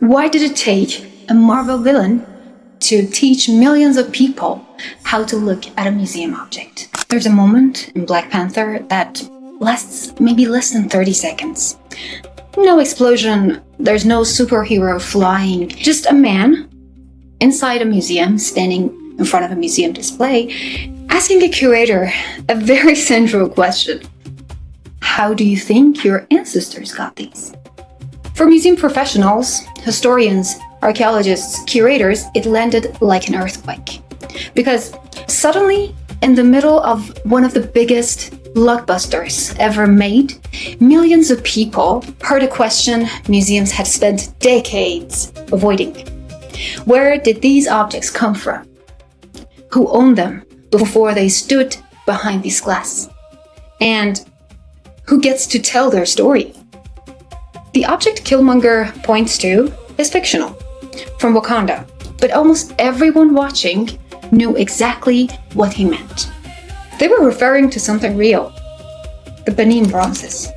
Why did it take a Marvel villain to teach millions of people how to look at a museum object? There's a moment in Black Panther that lasts maybe less than 30 seconds. No explosion, there's no superhero flying, just a man inside a museum standing in front of a museum display asking a curator a very central question. How do you think your ancestors got these? For museum professionals, historians, archaeologists, curators, it landed like an earthquake. Because suddenly, in the middle of one of the biggest blockbusters ever made, millions of people heard a question museums had spent decades avoiding. Where did these objects come from? Who owned them before they stood behind these glass? And who gets to tell their story? The object Killmonger points to is fictional, from Wakanda, but almost everyone watching knew exactly what he meant. They were referring to something real, the Benin Bronzes.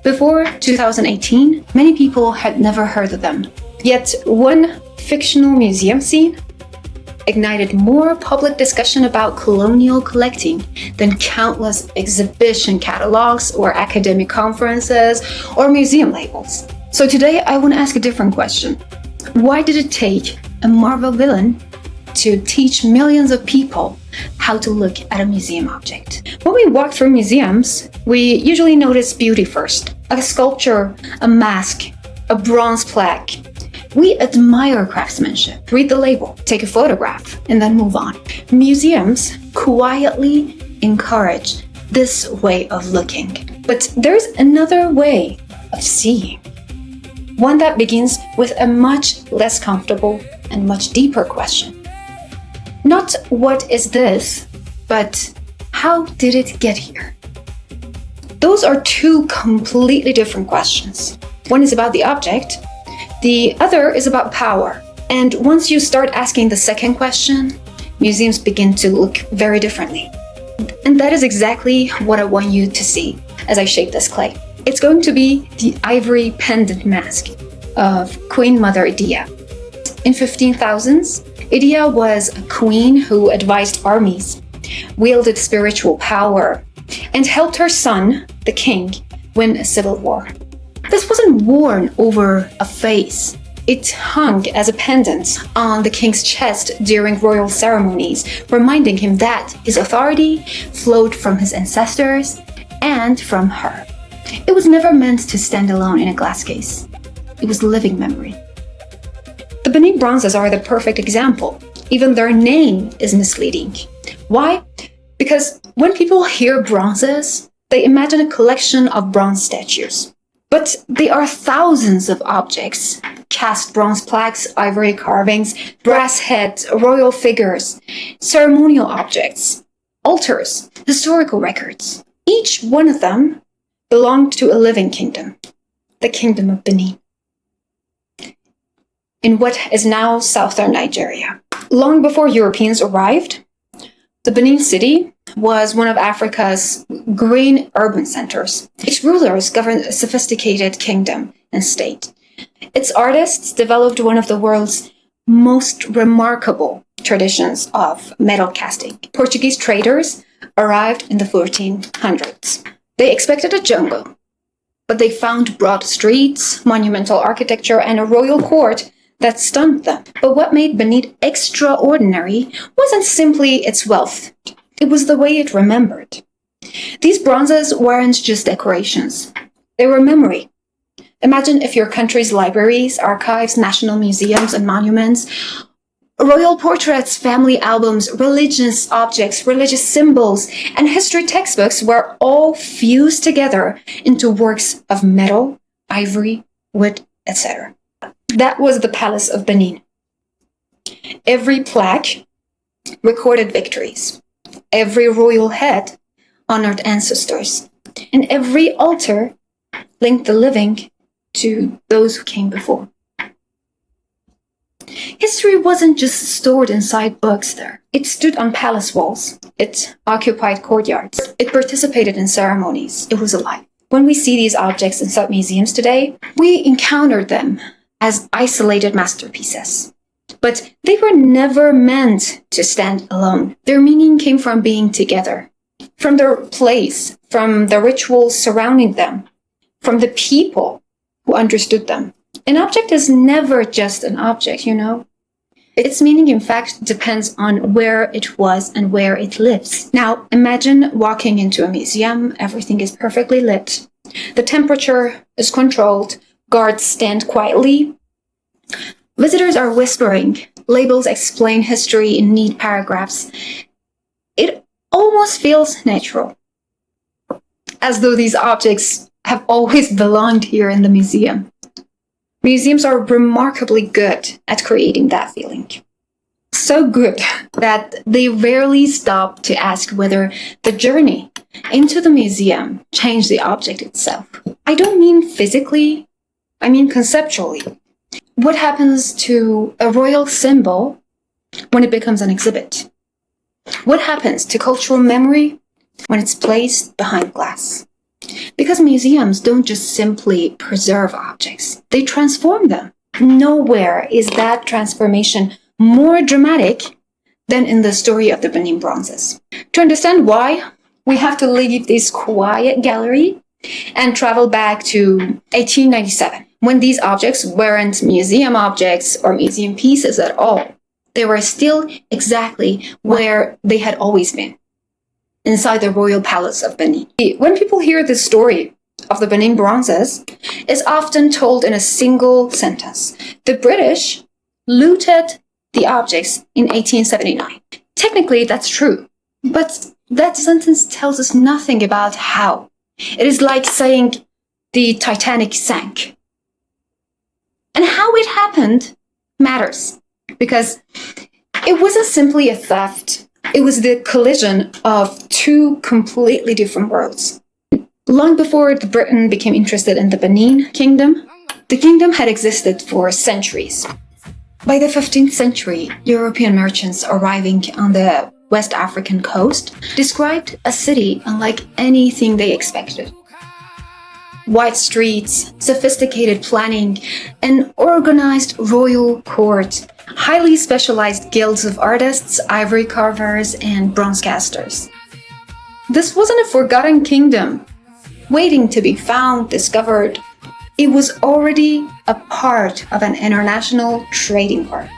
Before 2018, many people had never heard of them. Yet one fictional museum scene ignited more public discussion about colonial collecting than countless exhibition catalogs or academic conferences or museum labels. So today I want to ask a different question. Why did it take a Marvel villain to teach millions of people how to look at a museum object? When we walk through museums, we usually notice beauty first. A sculpture, a mask, a bronze plaque. We admire craftsmanship, read the label, take a photograph, and then move on. Museums quietly encourage this way of looking. But there's another way of seeing. One that begins with a much less comfortable and much deeper question. Not what is this, but how did it get here? Those are two completely different questions. One is about the object, the other is about power. And once you start asking the second question, museums begin to look very differently. And that is exactly what I want you to see as I shape this clay. It's going to be the Ivory pendant mask of Queen Mother Idia. In 15,000s, Idia was a queen who advised armies, wielded spiritual power, and helped her son, the king, win a civil war. This wasn't worn over a face. It hung as a pendant on the king's chest during royal ceremonies, reminding him that his authority flowed from his ancestors and from her. It was never meant to stand alone in a glass case. It was living memory. The Benin Bronzes are the perfect example. Even their name is misleading. Why? Because when people hear bronzes, they imagine a collection of bronze statues. But they are thousands of objects: cast bronze plaques, ivory carvings, brass heads, royal figures, ceremonial objects, altars, historical records. Each one of them belonged to a living kingdom, the Kingdom of Benin, in what is now southern Nigeria. Long before Europeans arrived, the Benin city was one of Africa's green urban centers. Its rulers governed a sophisticated kingdom and state. Its artists developed one of the world's most remarkable traditions of metal casting. Portuguese traders arrived in the 1400s. They expected a jungle, but they found broad streets, monumental architecture, and a royal court that stunned them. But what made Benin extraordinary wasn't simply its wealth. It was the way it remembered. These bronzes weren't just decorations. They were memory. Imagine if your country's libraries, archives, national museums, and monuments, royal portraits, family albums, religious objects, religious symbols, and history textbooks were all fused together into works of metal, ivory, wood, etc. That was the Palace of Benin. Every plaque recorded victories. Every royal head honored ancestors. And every altar linked the living to those who came before. History wasn't just stored inside books there. It stood on palace walls. It occupied courtyards. It participated in ceremonies. It was alive. When we see these objects inside museums today, we encounter them as isolated masterpieces. But they were never meant to stand alone. Their meaning came from being together, from their place, from the rituals surrounding them, from the people who understood them. An object is never just an object, you know. Its meaning, in fact, depends on where it was and where it lives. Now, imagine walking into a museum. Everything is perfectly lit. The temperature is controlled. Guards stand quietly. Visitors are whispering. Labels explain history in neat paragraphs. It almost feels natural, as though these objects have always belonged here in the museum. Museums are remarkably good at creating that feeling. So good that they rarely stop to ask whether the journey into the museum changed the object itself. I don't mean physically, I mean conceptually. What happens to a royal symbol when it becomes an exhibit? What happens to cultural memory when it's placed behind glass? Because museums don't just simply preserve objects, they transform them. Nowhere is that transformation more dramatic than in the story of the Benin Bronzes. To understand why, we have to leave this quiet gallery and travel back to 1897, when these objects weren't museum objects or museum pieces at all. They were still exactly where they had always been, inside the royal palace of Benin. When people hear the story of the Benin Bronzes, it's often told in a single sentence. The British looted the objects in 1879. Technically, that's true, but that sentence tells us nothing about how. It is like saying the Titanic sank. And how it happened matters, because it wasn't simply a theft. It was the collision of two completely different worlds. Long before Britain became interested in the Benin Kingdom, the kingdom had existed for centuries. By the 15th century, European merchants arriving on the West African coast described a city unlike anything they expected. Wide streets, sophisticated planning, an organized royal court, highly specialized guilds of artists, ivory carvers, and bronze casters. This wasn't a forgotten kingdom, waiting to be found, discovered. It was already a part of an international trading world.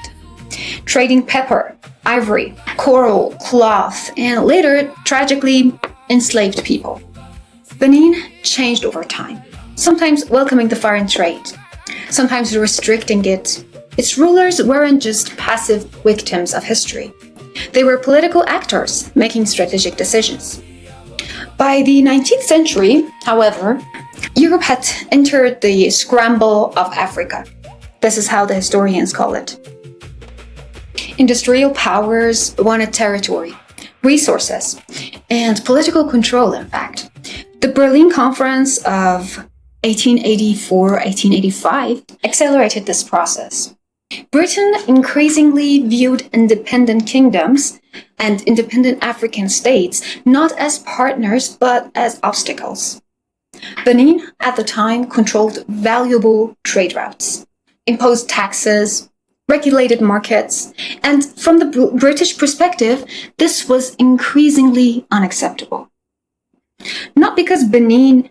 Trading pepper, ivory, coral, cloth, and later, tragically, enslaved people. Benin changed over time, sometimes welcoming the foreign trade, sometimes restricting it. Its rulers weren't just passive victims of history. They were political actors making strategic decisions. By the 19th century, however, Europe had entered the scramble of Africa. This is how the historians call it. Industrial powers wanted territory, resources, and political control, in fact. The Berlin Conference of 1884-1885 accelerated this process. Britain increasingly viewed independent kingdoms and independent African states not as partners but as obstacles. Benin, at the time, controlled valuable trade routes, imposed taxes, regulated markets, and from the British perspective, this was increasingly unacceptable. Not because Benin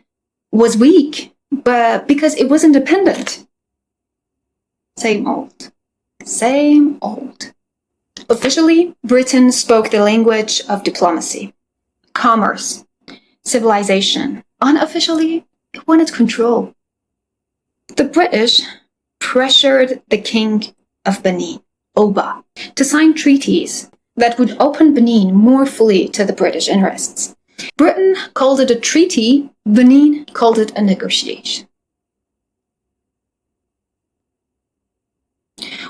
was weak, but because it was independent. Same old. Same old. Officially, Britain spoke the language of diplomacy, commerce, civilization. Unofficially, it wanted control. The British pressured the king of Benin, Oba, to sign treaties that would open Benin more fully to the British interests. Britain called it a treaty, Benin called it a negotiation.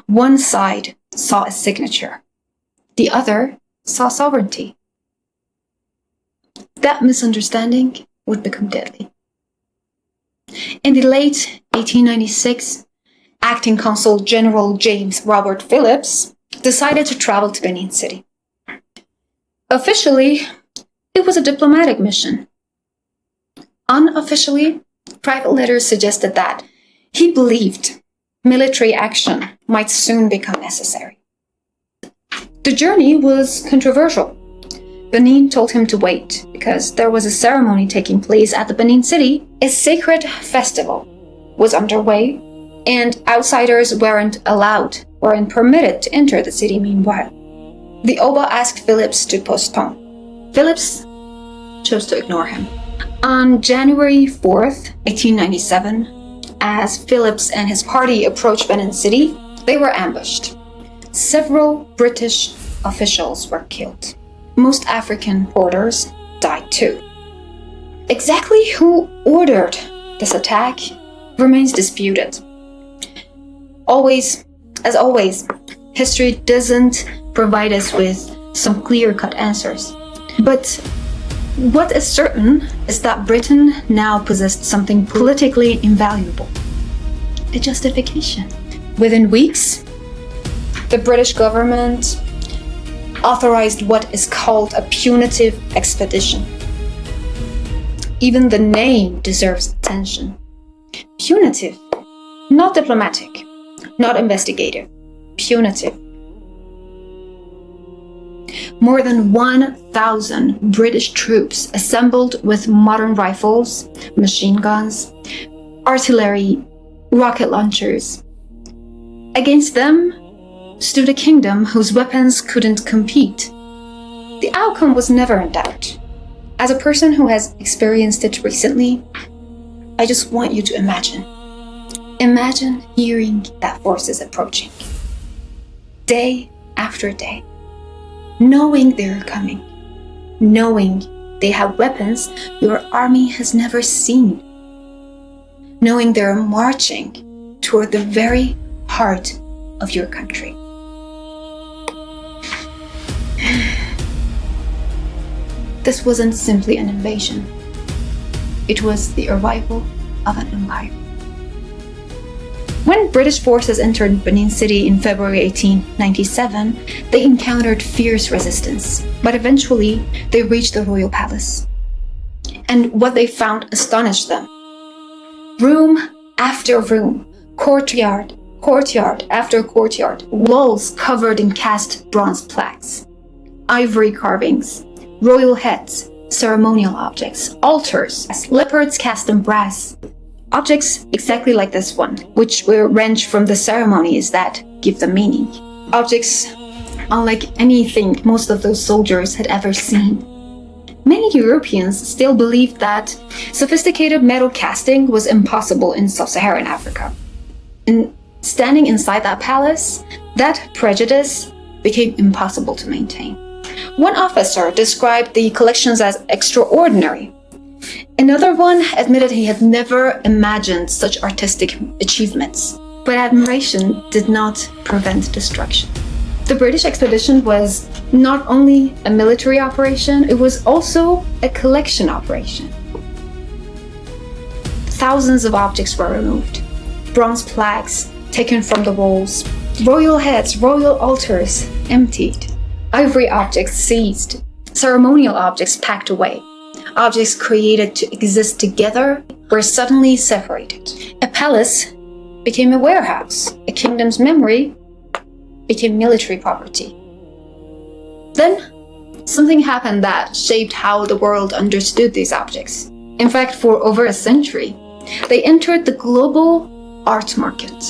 One side saw a signature, the other saw sovereignty. That misunderstanding would become deadly. In the late 1896, Acting Consul General James Robert Phillips decided to travel to Benin City. Officially, it was a diplomatic mission. Unofficially, private letters suggested that he believed military action might soon become necessary. The journey was controversial. Benin told him to wait because there was a ceremony taking place at the Benin city. A sacred festival was underway, and outsiders weren't permitted to enter the city meanwhile. The Oba asked Phillips to postpone. Phillips chose to ignore him. On January 4th, 1897, as Phillips and his party approached Benin City, they were ambushed. Several British officials were killed. Most African porters died too. Exactly who ordered this attack remains disputed. As always, history doesn't provide us with some clear-cut answers. But what is certain is that Britain now possessed something politically invaluable: a justification. Within weeks, the British government authorized what is called a punitive expedition. Even the name deserves attention. Punitive, not diplomatic, not investigative, punitive. More than 1,000 British troops assembled with modern rifles, machine guns, artillery, rocket launchers. Against them stood a kingdom whose weapons couldn't compete. The outcome was never in doubt. As a person who has experienced it recently, I just want you to imagine. Imagine hearing that force is approaching. Day after day. Knowing they're coming. Knowing they have weapons your army has never seen. Knowing they're marching toward the very heart of your country. This wasn't simply an invasion. It was the arrival of an empire. When British forces entered Benin City in February 1897, they encountered fierce resistance, but eventually they reached the royal palace. And what they found astonished them. Room after room, courtyard after courtyard, walls covered in cast bronze plaques, ivory carvings, royal heads, ceremonial objects, altars, leopards cast in brass, objects exactly like this one, which were wrenched from the ceremonies that give them meaning. Objects unlike anything most of those soldiers had ever seen. Many Europeans still believed that sophisticated metal casting was impossible in sub-Saharan Africa. And standing inside that palace, that prejudice became impossible to maintain. One officer described the collections as extraordinary. Another one admitted he had never imagined such artistic achievements. But admiration did not prevent destruction. The British expedition was not only a military operation, it was also a collection operation. Thousands of objects were removed. Bronze plaques taken from the walls, royal heads, royal altars emptied, ivory objects seized, ceremonial objects packed away. Objects created to exist together were suddenly separated. A palace became a warehouse. A kingdom's memory became military property. Then, something happened that shaped how the world understood these objects. In fact, for over a century, they entered the global art market.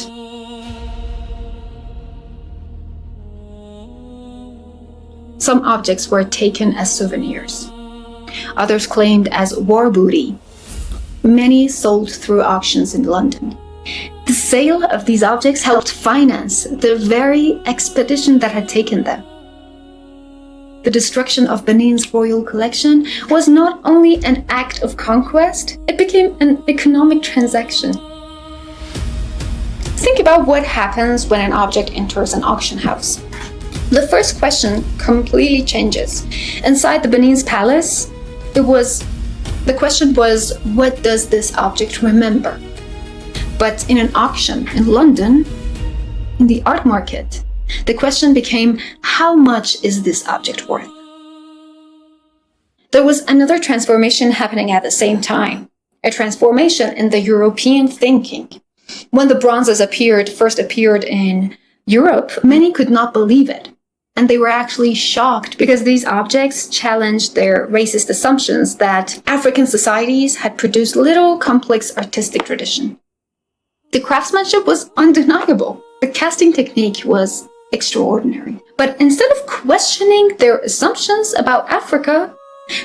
Some objects were taken as souvenirs. Others claimed as war booty. Many sold through auctions in London. The sale of these objects helped finance the very expedition that had taken them. The destruction of Benin's royal collection was not only an act of conquest, it became an economic transaction. Think about what happens when an object enters an auction house. The first question completely changes. Inside the Benin's palace, the question was, what does this object remember? But in an auction in London, in the art market, the question became, how much is this object worth? There was another transformation happening at the same time, a transformation in the European thinking. When the bronzes first appeared in Europe, many could not believe it. And they were actually shocked because these objects challenged their racist assumptions that African societies had produced little complex artistic tradition. The craftsmanship was undeniable. The casting technique was extraordinary. But instead of questioning their assumptions about Africa,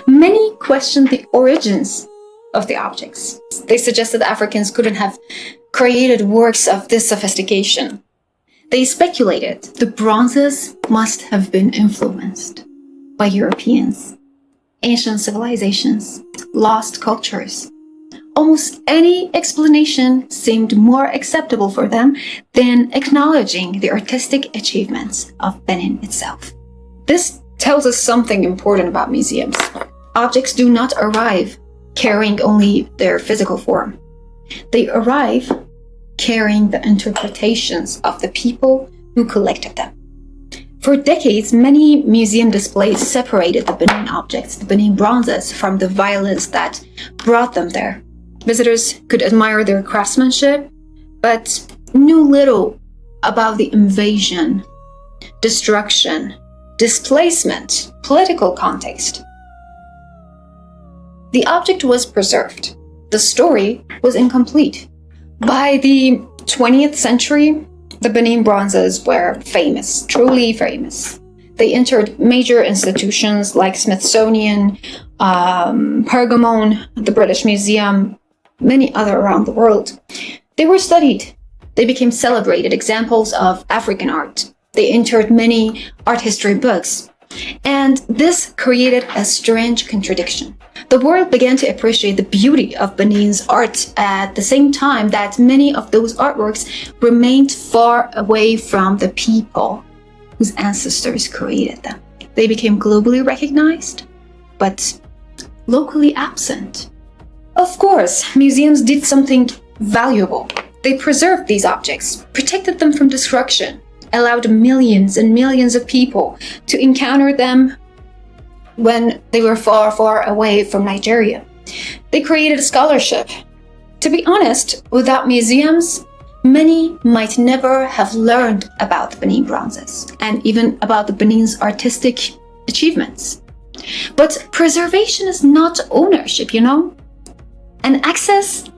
many questioned the origins of the objects. They suggested Africans couldn't have created works of this sophistication. They speculated the bronzes must have been influenced by Europeans, ancient civilizations, lost cultures. Almost any explanation seemed more acceptable for them than acknowledging the artistic achievements of Benin itself. This tells us something important about museums. Objects do not arrive carrying only their physical form. They arrive carrying the interpretations of the people who collected them. For decades, many museum displays separated the Benin objects, the Benin Bronzes, from the violence that brought them there. Visitors could admire their craftsmanship, but knew little about the invasion, destruction, displacement, political context. The object was preserved. The story was incomplete. By the 20th century, the Benin Bronzes were famous, truly famous. They entered major institutions like Smithsonian, Pergamon, the British Museum, many other around the world. They were studied. They became celebrated examples of African art. They entered many art history books. And this created a strange contradiction. The world began to appreciate the beauty of Benin's art at the same time that many of those artworks remained far away from the people whose ancestors created them. They became globally recognized, but locally absent. Of course, museums did something valuable. They preserved these objects, protected them from destruction, allowed millions and millions of people to encounter them when they were far, far away from Nigeria. They created a scholarship. To be honest, without museums, many might never have learned about the Benin Bronzes and even about the Benin's artistic achievements. But preservation is not ownership, And access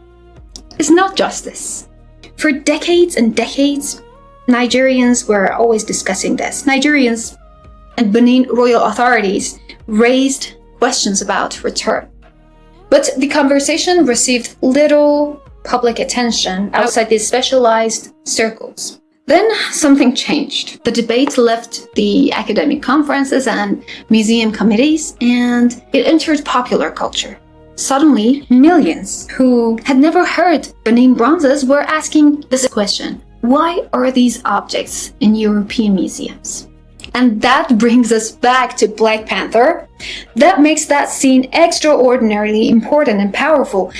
is not justice. For decades and decades, Nigerians were always discussing this. Nigerians and Benin royal authorities raised questions about return. But the conversation received little public attention outside these specialized circles. Then something changed. The debate left the academic conferences and museum committees, and it entered popular culture. Suddenly, millions who had never heard Benin Bronzes were asking this question: why are these objects in European museums? And that brings us back to Black Panther. That makes that scene extraordinarily important and powerful.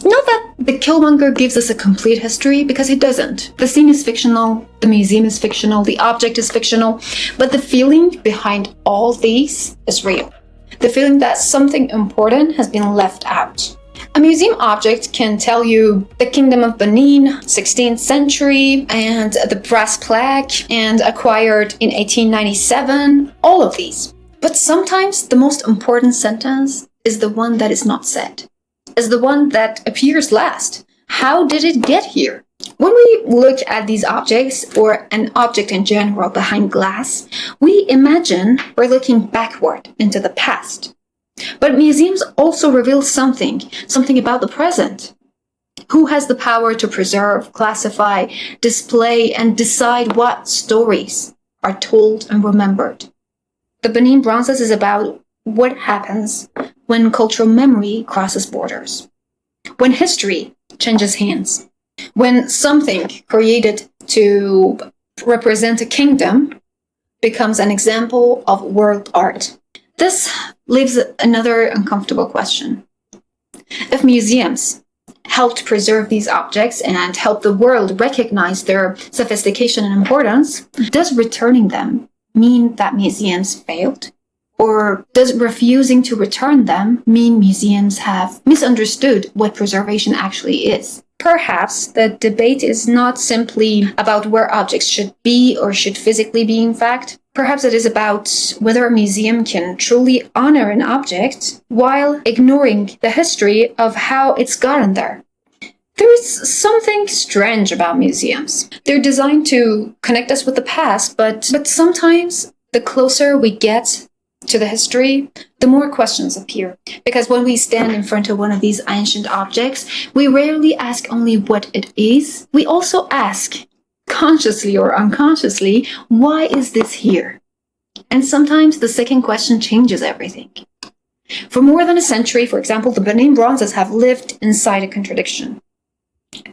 Not that the Killmonger gives us a complete history, because it doesn't. The scene is fictional, the museum is fictional, the object is fictional, but the feeling behind all these is real. The feeling that something important has been left out. A museum object can tell you the Kingdom of Benin, 16th century, and the brass plaque, and acquired in 1897, all of these. But sometimes the most important sentence is the one that is not said, is the one that appears last. How did it get here? When we look at these objects, or an object in general behind glass, we imagine we're looking backward into the past. But museums also reveal something about the present. Who has the power to preserve, classify, display, and decide what stories are told and remembered? The Benin Bronzes is about what happens when cultural memory crosses borders, when history changes hands, when something created to represent a kingdom becomes an example of world art. This leaves another uncomfortable question. If museums helped preserve these objects and help the world recognize their sophistication and importance, does returning them mean that museums failed? Or does refusing to return them mean museums have misunderstood what preservation actually is? Perhaps the debate is not simply about where objects should be or should physically be, in fact. Perhaps it is about whether a museum can truly honor an object while ignoring the history of how it's gotten there. There is something strange about museums. They're designed to connect us with the past, but sometimes the closer we get to the history, the more questions appear. Because when we stand in front of one of these ancient objects, we rarely ask only what it is. We also ask, consciously or unconsciously, why is this here? And sometimes the second question changes everything. For more than a century, for example, the Benin Bronzes have lived inside a contradiction.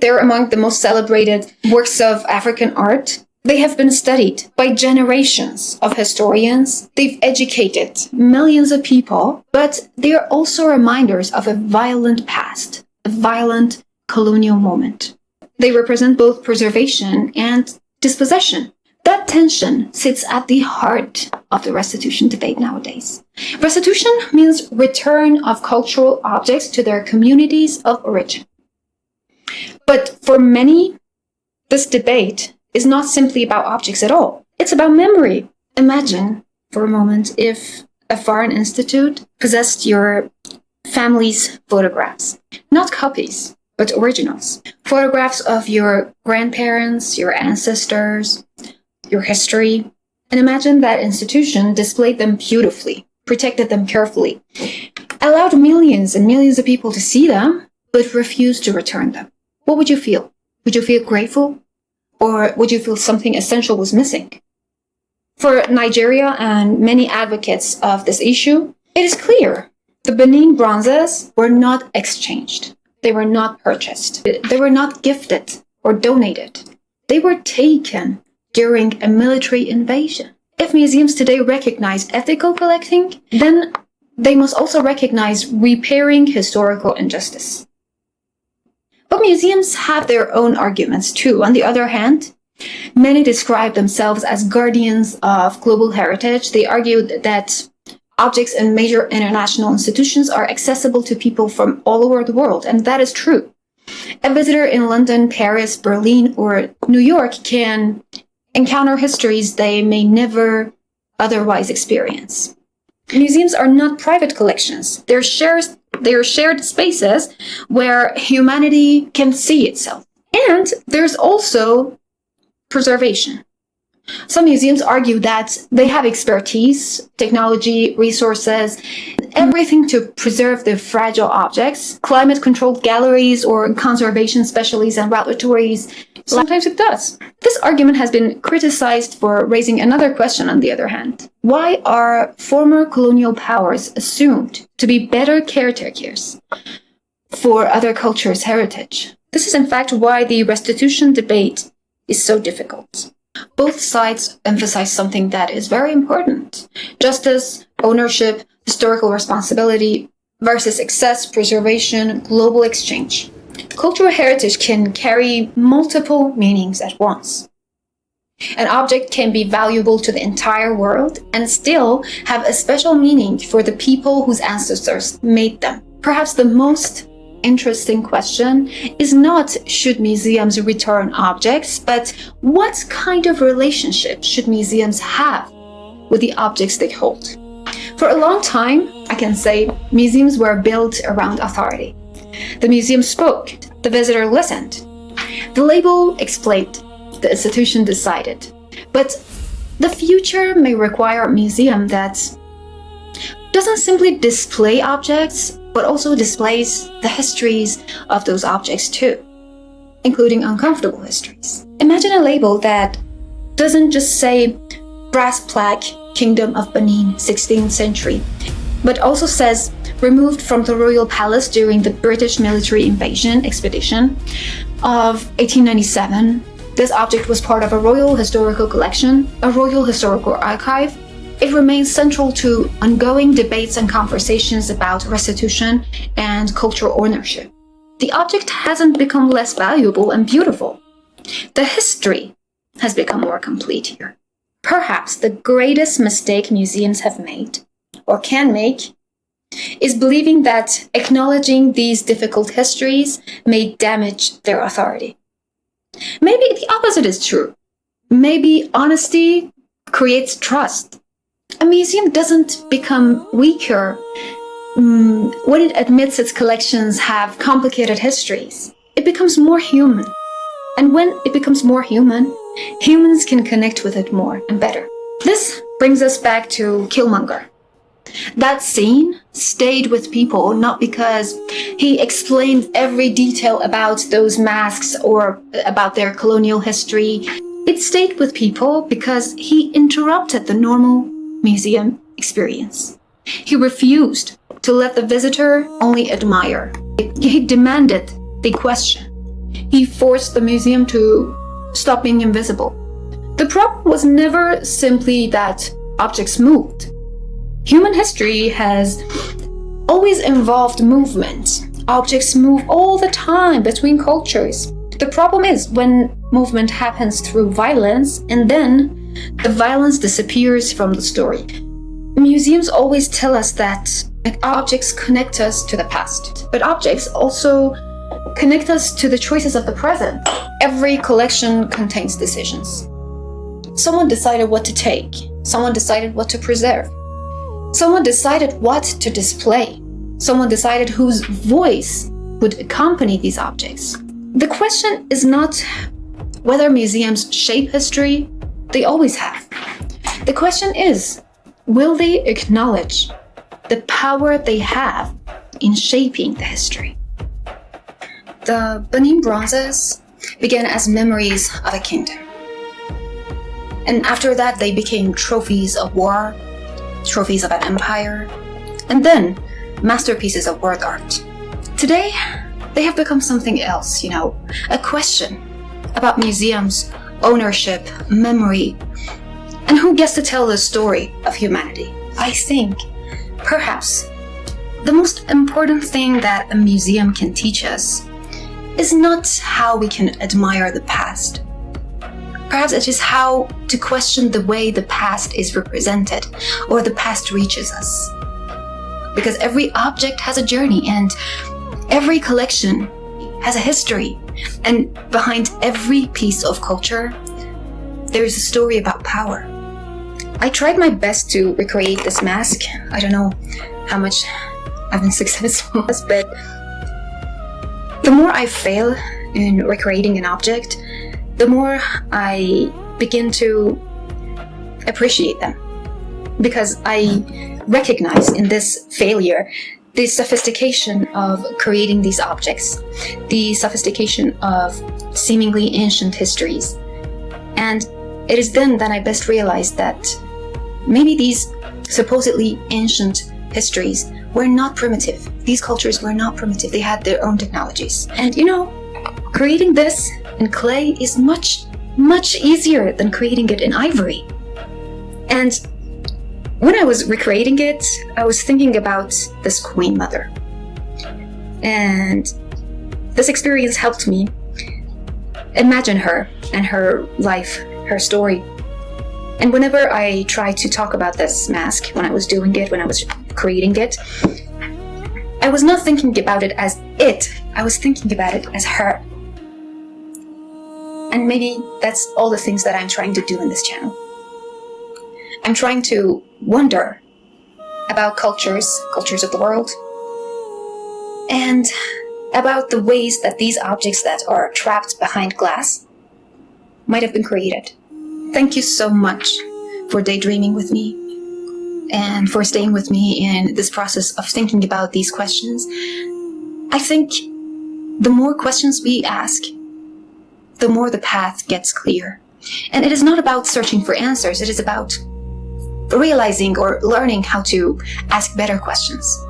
They're among the most celebrated works of African art. They have been studied by generations of historians. They've educated millions of people, but they are also reminders of a violent past, a violent colonial moment. They represent both preservation and dispossession. That tension sits at the heart of the restitution debate nowadays. Restitution means return of cultural objects to their communities of origin. But for many, this debate is not simply about objects at all. It's about memory. Imagine, for a moment, if a foreign institute possessed your family's photographs. Not copies, but originals. Photographs of your grandparents, your ancestors, your history. And imagine that institution displayed them beautifully, protected them carefully, allowed millions and millions of people to see them, but refused to return them. What would you feel? Would you feel grateful? Or would you feel something essential was missing? For Nigeria and many advocates of this issue, it is clear the Benin Bronzes were not exchanged. They were not purchased. They were not gifted or donated. They were taken during a military invasion. If museums today recognize ethical collecting, then they must also recognize repairing historical injustice. But museums have their own arguments too. On the other hand, many describe themselves as guardians of global heritage. They argue that objects in major international institutions are accessible to people from all over the world, and that is true. A visitor in London, Paris, Berlin, or New York can encounter histories they may never otherwise experience. Museums are not private collections. They're shared spaces where humanity can see itself. And there's also preservation. Some museums argue that they have expertise, technology, resources, everything to preserve the fragile objects. Climate-controlled galleries or conservation specialists and laboratories. Sometimes it does. This argument has been criticized for raising another question on the other hand. Why are former colonial powers assumed to be better caretakers for other cultures' heritage? This is in fact why the restitution debate is so difficult. Both sides emphasize something that is very important: justice, ownership, historical responsibility versus access, preservation, global exchange. Cultural heritage can carry multiple meanings at once. An object can be valuable to the entire world and still have a special meaning for the people whose ancestors made them. Perhaps the most interesting question is not should museums return objects, but what kind of relationship should museums have with the objects they hold? For a long time, I can say, museums were built around authority. The museum spoke, the visitor listened. The label explained, the institution decided. But the future may require a museum that doesn't simply display objects, but also displays the histories of those objects too, including uncomfortable histories. Imagine a label that doesn't just say brass plaque, Kingdom of Benin, 16th century, but also says removed from the royal palace during the British military invasion expedition of 1897. This object was part of a royal historical collection, a royal historical archive. It remains central to ongoing debates and conversations about restitution and cultural ownership. The object hasn't become less valuable and beautiful. The history has become more complete here. Perhaps the greatest mistake museums have made, or can make, is believing that acknowledging these difficult histories may damage their authority. Maybe the opposite is true. Maybe honesty creates trust. A museum doesn't become weaker when it admits its collections have complicated histories. It becomes more human. And when it becomes more human, humans can connect with it more and better. This brings us back to Killmonger. That scene stayed with people not because he explained every detail about those masks or about their colonial history. It stayed with people because he interrupted the normal museum experience. He refused to let the visitor only admire. He demanded they question. He forced the museum to stop being invisible. The problem was never simply that objects moved. Human history has always involved movement. Objects move all the time between cultures. The problem is when movement happens through violence and then the violence disappears from the story. Museums always tell us that objects connect us to the past, but objects also connect us to the choices of the present. Every collection contains decisions. Someone decided what to take. Someone decided what to preserve. Someone decided what to display. Someone decided whose voice would accompany these objects. The question is not whether museums shape history. They always have. The question is, will they acknowledge the power they have in shaping the history? The Benin Bronzes began as memories of a kingdom. And after that, they became trophies of war, trophies of an empire, and then masterpieces of word art. Today, they have become something else, a question about museums, ownership, memory, and who gets to tell the story of humanity. I think, perhaps, the most important thing that a museum can teach us is not how we can admire the past. Perhaps it is how to question the way the past is represented or the past reaches us. Because every object has a journey and every collection has a history. And behind every piece of culture, there is a story about power. I tried my best to recreate this mask. I don't know how much I've been successful, but the more I fail in recreating an object, the more I begin to appreciate them. Because I recognize in this failure the sophistication of creating these objects, the sophistication of seemingly ancient histories. And it is then that I best realized that maybe these supposedly ancient histories were not primitive. These cultures were not primitive. They had their own technologies. And creating this in clay is much, much easier than creating it in ivory. And when I was recreating it, I was thinking about this Queen Mother. And this experience helped me imagine her and her life, her story. And whenever I tried to talk about this mask, when I was doing it, when I was creating it, I was not thinking about it as it, I was thinking about it as her. And maybe that's all the things that I'm trying to do in this channel. I'm trying to wonder about cultures of the world, and about the ways that these objects that are trapped behind glass might have been created. Thank you so much for daydreaming with me and for staying with me in this process of thinking about these questions. I think the more questions we ask, the more the path gets clear. And it is not about searching for answers, it is about realizing or learning how to ask better questions.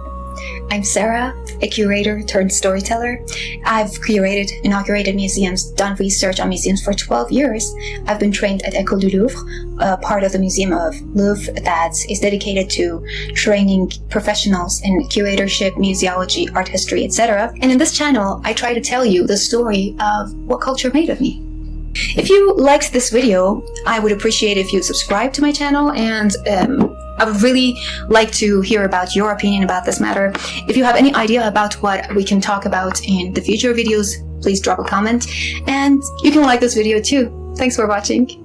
I'm Sarah, a curator turned storyteller. I've inaugurated museums, done research on museums for 12 years. I've been trained at École du Louvre, part of the Museum of Louvre that is dedicated to training professionals in curatorship, museology, art history, etc. And in this channel, I try to tell you the story of what culture made of me. If you liked this video, I would appreciate if you subscribe to my channel and I would really like to hear about your opinion about this matter. If you have any idea about what we can talk about in the future videos, please drop a comment, and you can like this video too. Thanks for watching.